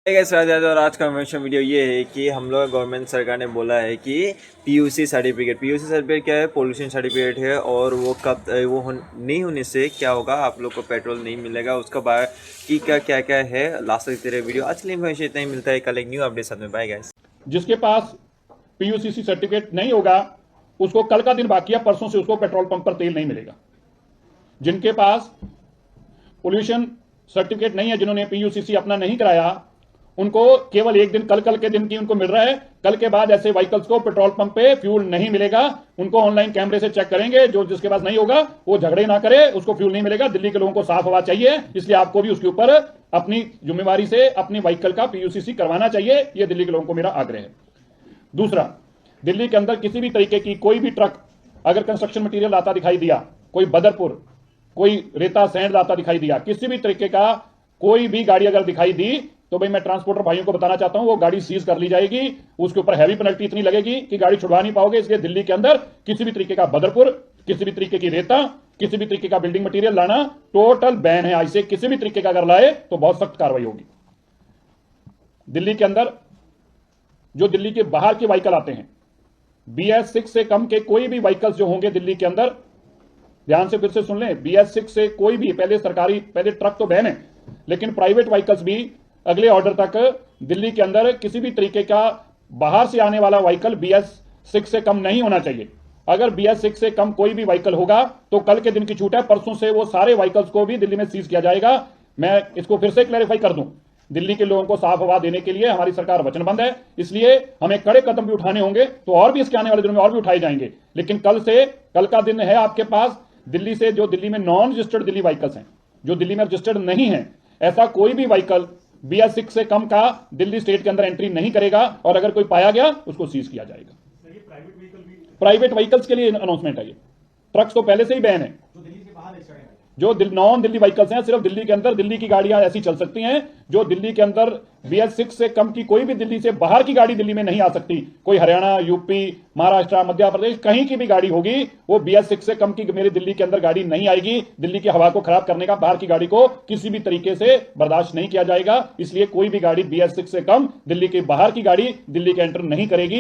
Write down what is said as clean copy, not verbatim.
और आज का इन्फॉर्मेशन वीडियो ये है कि हम लोग गवर्नमेंट सरकार ने बोला है कि पीयूसी सर्टिफिकेट क्या है, पोल्यूशन सर्टिफिकेट है। और वो कब नहीं होने से क्या होगा, आप लोग को पेट्रोल नहीं मिलेगा। उसका बाकी क्या क्या है लास्ट तक तेरे वीडियो। आज के लिए इन्फॉर्मेशन इतना ही मिलता है। कल एक न्यू अपडेट साथ में, बाय गाइस। जिसके पास पीयूसीसी सर्टिफिकेट नहीं होगा उसको कल का दिन बाकी है, परसों से उसको पेट्रोल पंप पर तेल नहीं मिलेगा। जिनके पास पोल्यूशन सर्टिफिकेट नहीं है, जिन्होंने पीयूसीसी अपना नहीं कराया, उनको केवल एक दिन कल के दिन की उनको मिल रहा है। कल के बाद ऐसे व्हीकल्स को पेट्रोल पंप पे फ्यूल नहीं मिलेगा। उनको ऑनलाइन कैमरे से चेक करेंगे। जो जिसके पास नहीं होगा वो झगड़े ना करे, उसको फ्यूल नहीं मिलेगा। दिल्ली के लोगों को साफ हवा चाहिए, इसलिए आपको भी उसके ऊपर अपनी जिम्मेवारी से अपनी व्हीकल का पीयूसीसी करवाना चाहिए। यह दिल्ली के लोगों को मेरा आग्रह है। दूसरा, दिल्ली के अंदर किसी भी तरीके की कोई भी ट्रक अगर कंस्ट्रक्शन मटेरियल लाता दिखाई दिया, कोई बदरपुर, कोई रेता सैंड लाता दिखाई दिया, किसी भी तरीके का कोई भी गाड़ी अगर दिखाई दी, तो भाई मैं ट्रांसपोर्टर भाइयों को बताना चाहता हूं, वो गाड़ी सीज कर ली जाएगी। उसके ऊपर हैवी पेनल्टी इतनी लगेगी कि गाड़ी छुड़वा नहीं पाओगे। इसलिए दिल्ली के अंदर किसी भी तरीके का बदरपुर, किसी भी तरीके की रेता, किसी भी तरीके का बिल्डिंग मटेरियल लाना टोटल बैन है। ऐसे किसी भी तरीके का अगर लाए तो बहुत सख्त कार्रवाई होगी। दिल्ली के अंदर जो दिल्ली के बाहर के व्हीकल आते हैं, BS6 से कम के कोई भी व्हीकल्स जो होंगे दिल्ली के अंदर, ध्यान से फिर से सुन लें, BS6 से कोई भी, पहले ट्रक तो बैन है, लेकिन प्राइवेट व्हीकल्स भी अगले ऑर्डर तक दिल्ली के अंदर किसी भी तरीके का बाहर से आने वाला व्हीकल BS6 से कम नहीं होना चाहिए। अगर BS6 से कम कोई भी व्हीकल होगा तो कल के दिन की छूट है, परसों से वो सारे व्हीकल्स को भी दिल्ली में सीज किया जाएगा। मैं इसको फिर से क्लैरिफाई कर दूं, दिल्ली के लोगों को साफ हवा देने के लिए हमारी सरकार वचनबद्ध है। इसलिए हमें कड़े कदम भी उठाने होंगे, तो और भी इसके आने वाले दिनों में और भी उठाए जाएंगे। लेकिन कल का दिन है आपके पास, दिल्ली से जो दिल्ली में नॉन रजिस्टर्ड दिल्ली व्हीकल्स हैं, जो दिल्ली में रजिस्टर्ड नहीं है, ऐसा कोई भी व्हीकल BS6 से कम का दिल्ली स्टेट के अंदर एंट्री नहीं करेगा। और अगर कोई पाया गया उसको सीज किया जाएगा। प्राइवेट व्हीकल्स के लिए अनाउंसमेंट है। ये ट्रक्स तो पहले से ही बैन है। जो नॉन दिल्ली व्हीकल्स हैं, सिर्फ दिल्ली के अंदर दिल्ली की गाड़ियां ऐसी चल सकती हैं। जो दिल्ली के अंदर BS6 से कम की कोई भी दिल्ली से बाहर की गाड़ी दिल्ली में नहीं आ सकती। कोई हरियाणा, यूपी, महाराष्ट्र, मध्य प्रदेश कहीं की भी गाड़ी होगी, वो BS6 से कम की मेरे दिल्ली के अंदर गाड़ी नहीं आएगी। दिल्ली की हवा को खराब करने का बाहर की गाड़ी को किसी भी तरीके से बर्दाश्त नहीं किया जाएगा। इसलिए कोई भी गाड़ी BS6 से कम दिल्ली के बाहर की गाड़ी दिल्ली के एंटर नहीं करेगी।